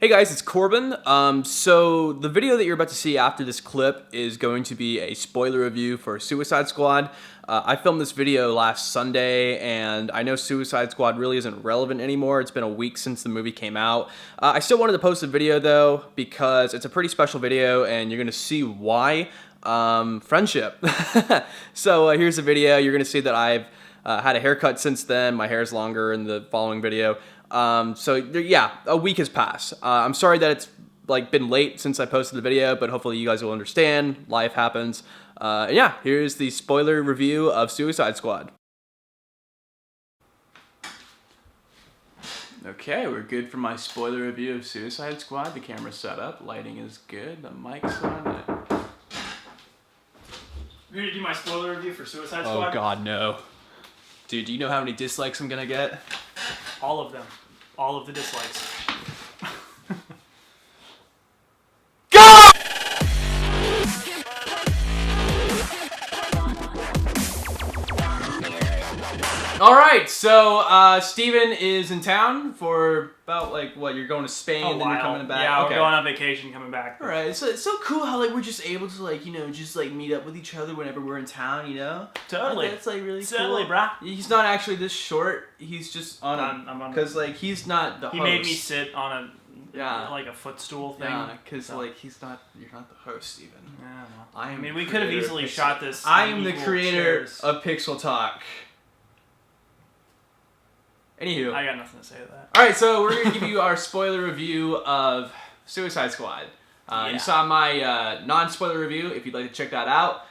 Hey guys, it's Corbin. So the video that you're about to see after this clip is going to be a spoiler review for Suicide Squad. I filmed this video last Sunday, and I know Suicide Squad really isn't relevant anymore. It's been a week since the movie came out. I still wanted to post a video though, because it's a pretty special video, and you're going to see why. Friendship. So here's the video. You're going to see that I've had a haircut since then. My hair is longer in the following video. Yeah, a week has passed. I'm sorry that it's been late since I posted the video, but hopefully you guys will understand. Life happens. Yeah, here's the spoiler review of Suicide Squad. Okay, we're good for my spoiler review of Suicide Squad. The camera's set up, lighting is good, the mic's on. You're gonna do my spoiler review for Suicide Squad? Oh god, no. Dude, do you know how many dislikes I'm gonna get? All of them. All of the dislikes. Go! Alright, so Steven is in town for about you're going to Spain and then you're coming back? Yeah, we're going on vacation, coming back. Alright, so it's so cool how we're just able to meet up with each other whenever we're in town, you know? Totally. That's really cool. Totally, brah. He's not actually this short, he's just on I'm on because he's not the host. He made me sit on Yeah. a footstool thing. Yeah, because you're not the host, Steven. Yeah, well, I mean, we could have easily shot this. I am the creator of Pixel Talk. Anywho. I got nothing to say to that. Alright, so we're going to give you our spoiler review of Suicide Squad. You saw my non-spoiler review, if you'd like to check that out.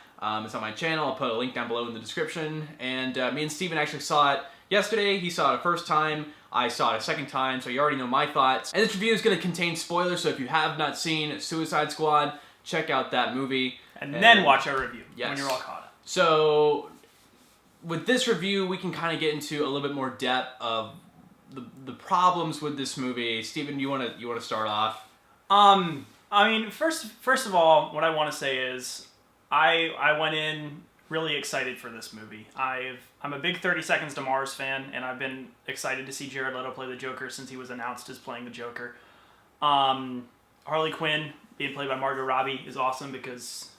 It's on my channel. I'll put a link down below in the description. And me and Steven actually saw it yesterday. He saw it a first time. I saw it a second time, so you already know my thoughts. And this review is going to contain spoilers, so if you have not seen Suicide Squad, check out that movie. And then watch our review when you're all caught up. So with this review, we can kind of get into a little bit more depth of the problems with this movie. Steven, you want to start off? I mean, first of all, what I want to say is I went in really excited for this movie. I'm a big 30 Seconds to Mars fan, and I've been excited to see Jared Leto play the Joker since he was announced as playing the Joker. Harley Quinn being played by Margot Robbie is awesome because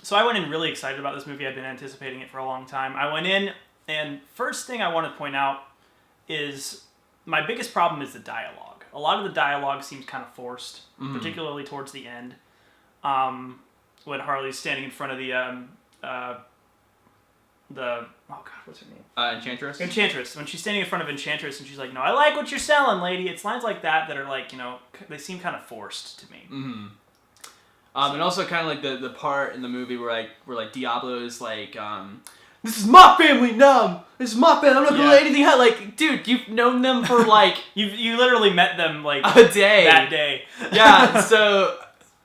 so I went in really excited about this movie. I've been anticipating it for a long time. I went in, and first thing I want to point out is my biggest problem is the dialogue. A lot of the dialogue seems kind of forced, particularly towards the end. When Harley's standing in front of what's her name? Enchantress? Enchantress. When she's standing in front of Enchantress and she's like, "No, I like what you're selling, lady." It's lines like that that are they seem kind of forced to me. Mm-hmm. And also kind of the part in the movie where Diablo is this is my family now. This is my family. I'm not gonna let anything happen. Dude, you've known them for you literally met them a day. That day. Yeah. So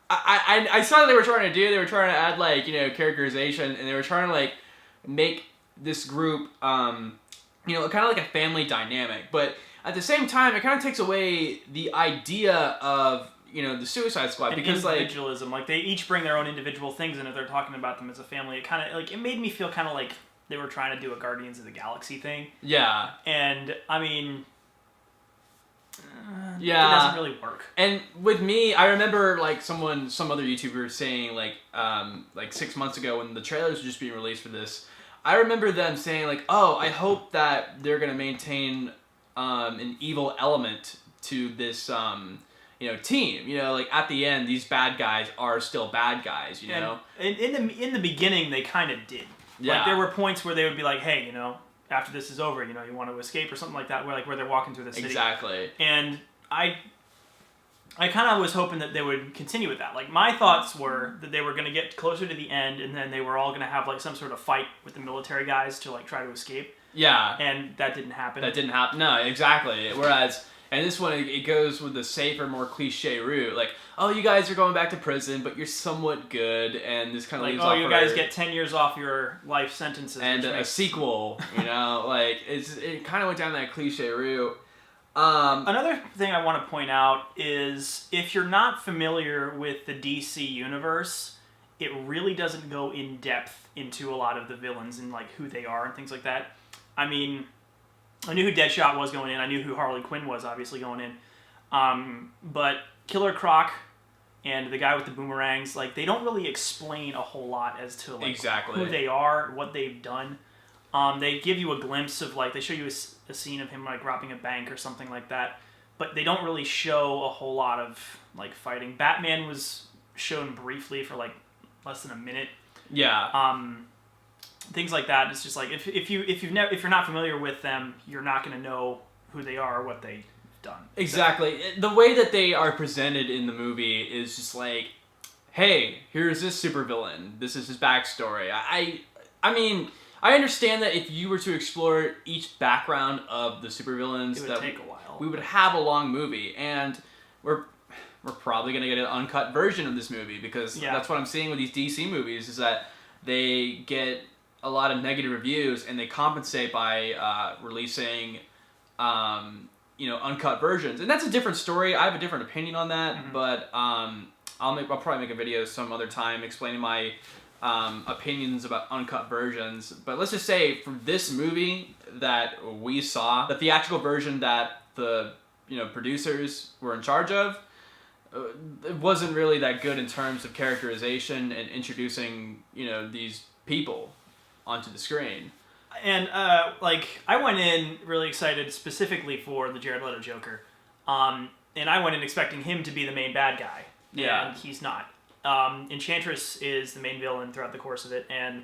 I saw what they were trying to do. They were trying to add characterization, and they were trying to make this group kind of like a family dynamic. But at the same time, it kind of takes away the idea of the Suicide Squad, and because individualism. They each bring their own individual things, and if they're talking about them as a family, it kind of it made me feel kind of like they were trying to do a Guardians of the Galaxy thing. Yeah. And I mean, it doesn't really work. And with me, I remember some other YouTuber saying 6 months ago when the trailers were just being released for this, I remember them saying oh, I hope that they're gonna maintain an evil element to this team. At the end, these bad guys are still bad guys. And in the beginning, they kind of did. Yeah. There were points where they would be like, "Hey, after this is over, you want to escape or something like that," where they're walking through the city. Exactly. And I kind of was hoping that they would continue with that. My thoughts were that they were going to get closer to the end, and then they were all going to have some sort of fight with the military guys to try to escape. Yeah. And that didn't happen. That didn't happen. No, exactly. Whereas, and this one, it goes with the safer, more cliche route. Oh, you guys are going back to prison, but you're somewhat good, and this kind of leaves off. Oh, you guys get 10 years off your life sentences. And a sequel, it kind of went down that cliche route. Another thing I want to point out is if you're not familiar with the DC universe, it really doesn't go in depth into a lot of the villains and who they are and things like that. I mean, I knew who Deadshot was going in. I knew who Harley Quinn was obviously going in. But Killer Croc and the guy with the boomerangs, like, they don't really explain a whole lot as to like Exactly. who they are, what they've done. They give you a glimpse of, like, they show you a scene of him like robbing a bank or something like that, but they don't really show a whole lot of like fighting. Batman was shown briefly for like less than a minute. Yeah. Things like that. It's just like if you're not familiar with them, you're not going to know who they are or what they've done. Exactly. The way that they are presented in the movie is just like, hey, here's this supervillain. This is his backstory. I mean, I understand that if you were to explore each background of the supervillains, It would take a while. We would have a long movie, and we're probably gonna get an uncut version of this movie because that's what I'm seeing with these DC movies is that they get a lot of negative reviews and they compensate by releasing uncut versions, and that's a different story. I have a different opinion on that, but I'll probably make a video some other time explaining my opinions about uncut versions. But let's just say for this movie that we saw, the theatrical version that the producers were in charge of, it wasn't really that good in terms of characterization and introducing these people onto the screen. And I went in really excited specifically for the Jared Leto Joker, and I went in expecting him to be the main bad guy. Yeah, and he's not. Enchantress is the main villain throughout the course of it, and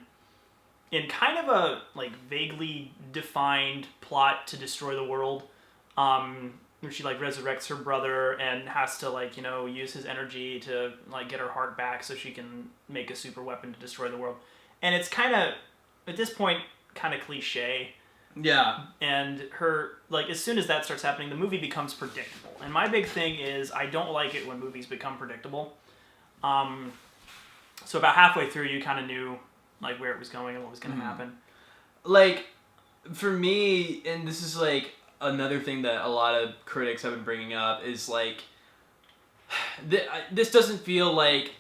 in kind of a like vaguely defined plot to destroy the world, where she like resurrects her brother and has to use his energy to like get her heart back so she can make a super weapon to destroy the world. And it's kind of at this point kind of cliche. Yeah. And her, like, as soon as that starts happening, the movie becomes predictable. And my big thing is I don't like it when movies become predictable. So about halfway through, you kind of knew like where it was going and what was going to happen. Like, for me, and this is like another thing that a lot of critics have been bringing up, is like this doesn't feel like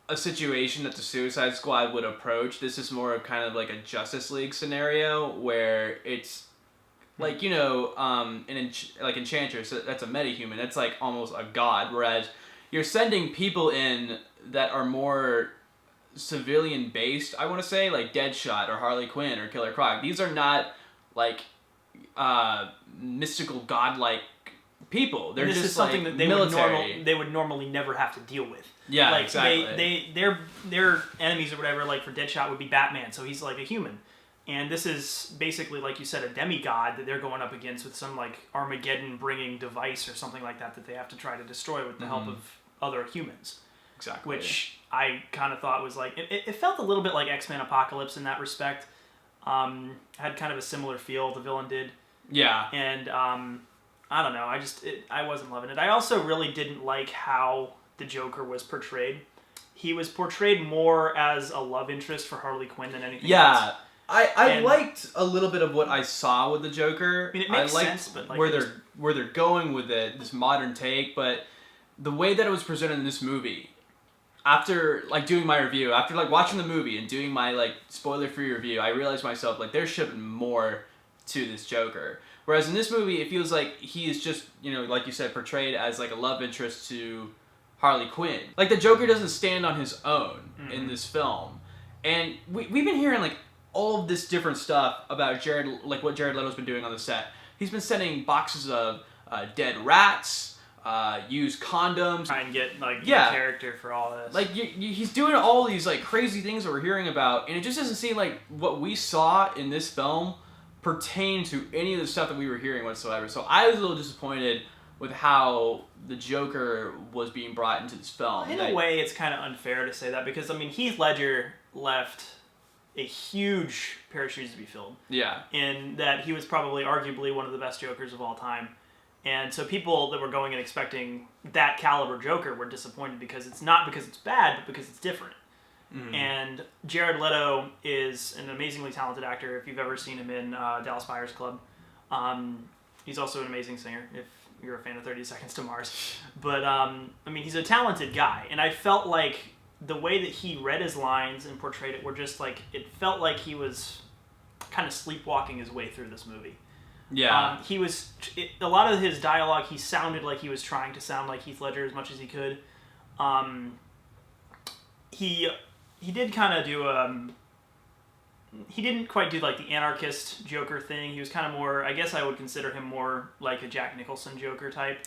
a situation that the Suicide Squad would approach. This is more of kind of like a Justice League scenario where it's like like Enchantress, that's a metahuman. That's like almost a god. Whereas you're sending people in that are more civilian based. I want to say like Deadshot or Harley Quinn or Killer Croc. These are not like mystical godlike people. They're this just is something like that they would normally never have to deal with. Yeah, like, exactly. Their enemies or whatever, like for Deadshot, would be Batman, so he's like a human. And this is basically, like you said, a demigod that they're going up against with some like Armageddon-bringing device or something like that they have to try to destroy with the help of other humans. Exactly. Which I kind of thought was like, it felt a little bit like X-Men Apocalypse in that respect. Had kind of a similar feel, the villain did. Yeah. And I don't know, I wasn't loving it. I also really didn't like how the Joker was portrayed. He was portrayed more as a love interest for Harley Quinn than anything else. Yeah, I liked a little bit of what I saw with the Joker. I mean, it makes liked sense, but like where they're going with it, this modern take. But the way that it was presented in this movie, after like doing my review, after like watching the movie and doing my like spoiler-free review, I realized myself like there should have been more to this Joker. Whereas in this movie, it feels like he is just like you said, portrayed as like a love interest to Harley Quinn. Like the Joker doesn't stand on his own in this film, and we've been hearing like all of this different stuff about what Jared Leto's been doing on the set. He's been sending boxes of dead rats, used condoms, try and get like the character for all this. Like he's doing all these like crazy things that we're hearing about, and it just doesn't seem like what we saw in this film pertain to any of the stuff that we were hearing whatsoever. So I was a little disappointed with how the Joker was being brought into this film. In a way, it's kind of unfair to say that because, I mean, Heath Ledger left a huge pair of shoes to be filled. Yeah. In that he was probably arguably one of the best Jokers of all time. And so people that were going and expecting that caliber Joker were disappointed because it's not because it's bad, but because it's different. Mm-hmm. And Jared Leto is an amazingly talented actor. If you've ever seen him in Dallas Buyers Club, he's also an amazing singer. If you're a fan of 30 Seconds to Mars. But, I mean, he's a talented guy. And I felt like the way that he read his lines and portrayed it were just like, it felt like he was kind of sleepwalking his way through this movie. Yeah. A lot of his dialogue, he sounded like he was trying to sound like Heath Ledger as much as he could. He did kind of do he didn't quite do like the anarchist Joker thing. He was kind of more, I guess I would consider him more like a Jack Nicholson Joker type.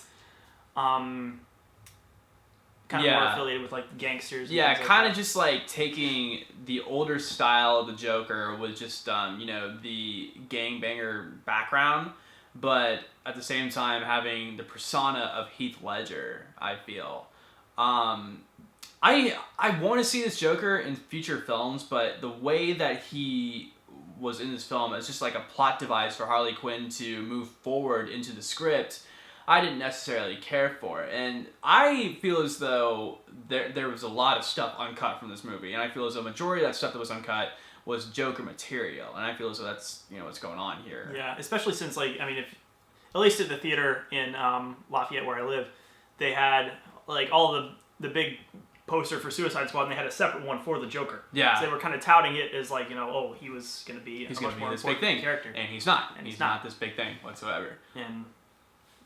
Kind of more affiliated with like the gangsters. Yeah, kind kind of just like taking the older style of the Joker with just the gangbanger background, but at the same time having the persona of Heath Ledger. I feel. I want to see this Joker in future films, but the way that he was in this film is just like a plot device for Harley Quinn to move forward into the script. I didn't necessarily care for it, and I feel as though there was a lot of stuff uncut from this movie, and I feel as though a majority of that stuff that was uncut was Joker material, and I feel as though that's what's going on here. Yeah, especially since if at least at the theater in Lafayette where I live, they had like all the big poster for Suicide Squad, and they had a separate one for the Joker. Yeah. So they were kind of touting it as like, he was going to be He's a going much to more be this big important thing, character. and he's not. And He's not this big thing whatsoever. And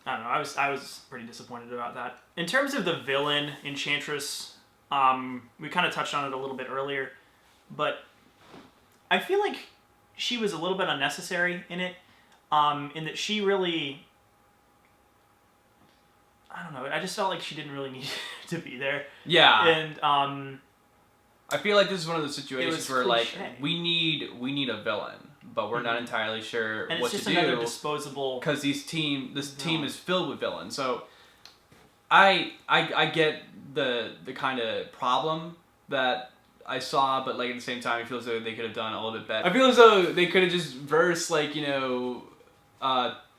I don't know, I was pretty disappointed about that. In terms of the villain, Enchantress, we kind of touched on it a little bit earlier, but I feel like she was a little bit unnecessary in it, in that she really, I don't know, I just felt like she didn't really need to be there. Yeah. And I feel like this is one of those situations where cliche. like we need a villain, but we're not entirely sure and what it's just to do. another disposable. Because this team is filled with villains. So I get the kind of problem that I saw, but like at the same time, I feel as though they could have done a little bit better. I feel as though they could have just versed like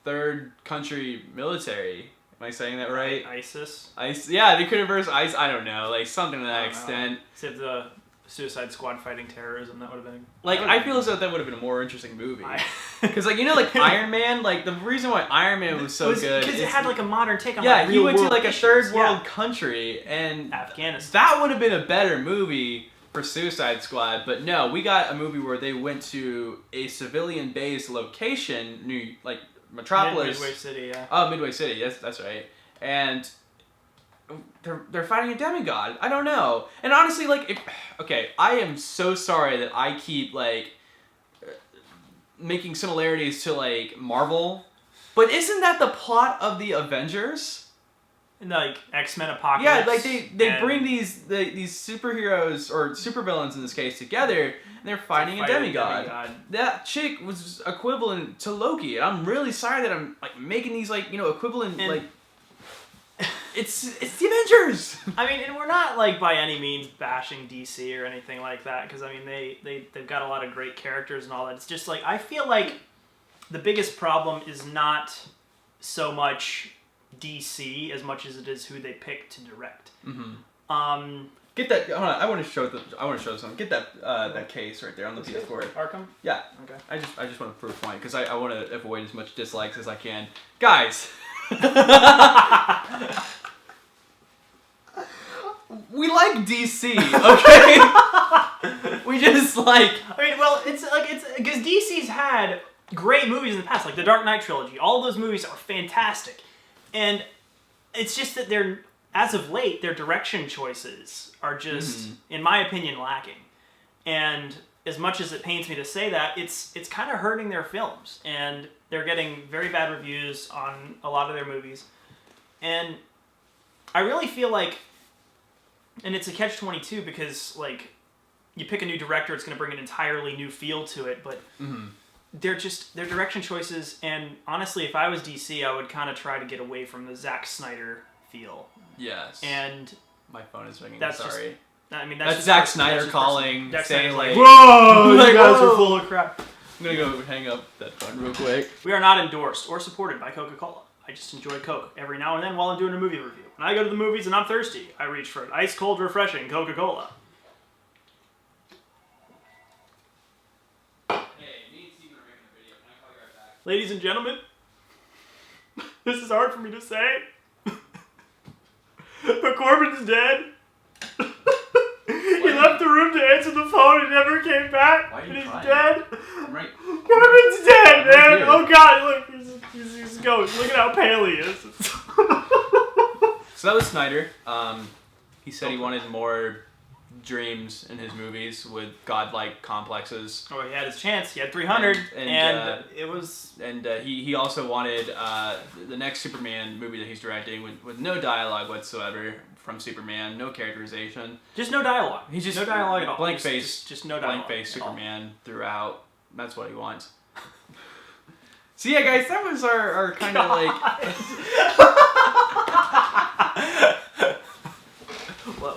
third country military. Am I saying that right? ISIS. Yeah, they could have versed ISIS. I don't know, like something to that extent. Except the Suicide Squad fighting terrorism, that would have been... Like, I feel as though that would have been a more interesting movie. Because, like Iron Man, like, the reason why Iron Man was so good... Because it had, like, a modern take on, yeah, like, he went to, like, issues. a third world country, and... Afghanistan. That would have been a better movie for Suicide Squad, but no, we got a movie where they went to a civilian-based location, Metropolis... Midway City, yeah. Oh, Midway City, that's right. And... They're fighting a demigod. I don't know. And honestly, I am so sorry that I keep making similarities to Marvel, but isn't that the plot of the Avengers? Like X-Men Apocalypse. Yeah, they bring these superheroes or supervillains in this case together, and they're fighting a demigod. That chick was equivalent to Loki, and I'm really sorry that I'm making these equivalent . It's the Avengers. I mean, and we're not by any means bashing DC or anything like that, because I mean they've got a lot of great characters and all that. It's just I feel like the biggest problem is not so much DC as much as it is who they pick to direct. Mm-hmm. Get that. Hold on, I want to show something. Get that that case right there on the PS4. Arkham. Yeah. Okay. I just want to prove a point because I want to avoid as much dislikes as I can, guys. We like DC, okay? We just I mean, well, it's because DC's had great movies in the past, like the Dark Knight trilogy. All those movies are fantastic, and it's just that as of late, their direction choices are just, in my opinion, lacking. And as much as it pains me to say that, it's kind of hurting their films, and they're getting very bad reviews on a lot of their movies. And I really feel like, and it's a catch-22 because you pick a new director, it's going to bring an entirely new feel to it, but they're just their direction choices. And honestly, if I was DC, I would kind of try to get away from the Zack Snyder feel. Yes. And my phone is ringing. That's sorry. That's Zack Snyder calling, saying "Whoa, you guys are full of crap." I'm gonna go hang up that phone real quick. We are not endorsed or supported by Coca-Cola. I just enjoy Coke every now and then while I'm doing a movie review. When I go to the movies and I'm thirsty, I reach for an ice-cold, refreshing Coca-Cola. Hey, me and Steven are making a video. Can I call you right back? Ladies and gentlemen, this is hard for me to say, but Corbin's dead. He left the room to answer the phone and never came back. Why are you and he's crying? dead. I'm right. Corbin's dead, Right man. here. Oh god, look, he's a ghost. Look at how pale he is. So that was Snyder. He said he wanted more dreams in his movies with godlike complexes. Oh, he had his chance. He had 300, and it was. And he also wanted the next Superman movie that he's directing with no dialogue whatsoever from Superman, no characterization. Just no dialogue. He's just no dialogue at all. Blank face, just no dialogue. blank face at all. Superman throughout. That's what he wants. So yeah, guys, that was our kind of like. Whoa.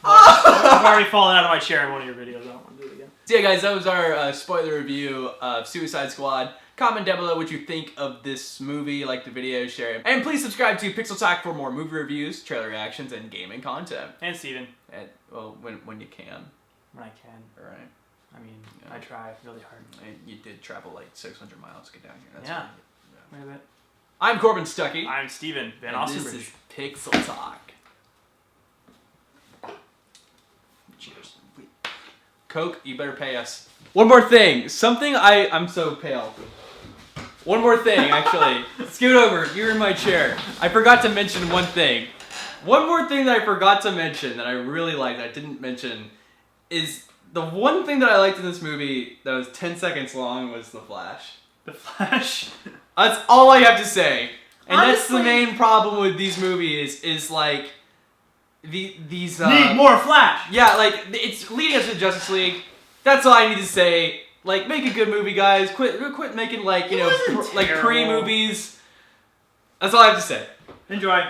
I've already fallen out of my chair in one of your videos. I don't want to do it again. So yeah, guys, that was our spoiler review of Suicide Squad. Comment down below what you think of this movie, like the video, share it. And please subscribe to Pixel Talk for more movie reviews, trailer reactions, and gaming content. And Steven. And, well, when you can. When I can. All right. I mean, Yeah. I try really hard. And you did travel like 600 miles to get down here. That's Yeah. really good. Wait a bit. I'm Corbin Stuckey. I'm Steven Van and this Ostenbridge. is Pixel Talk. Cheers. Coke, you better pay us. One more thing. Something I'm so pale. One more thing, actually. Scoot over. You're in my chair. I forgot to mention one thing. One more thing that I forgot to mention that I really liked, I didn't mention, is the one thing that I liked in this movie that was 10 seconds long was the Flash. The Flash. That's all I have to say. And that's the Honestly- main problem with these movies is like these Need more Flash. yeah, like it's leading us to Justice League. That's all I need to say. Like, make a good movie, guys. Quit making like It wasn't like terrible. pre movies. That's all I have to say. Enjoy.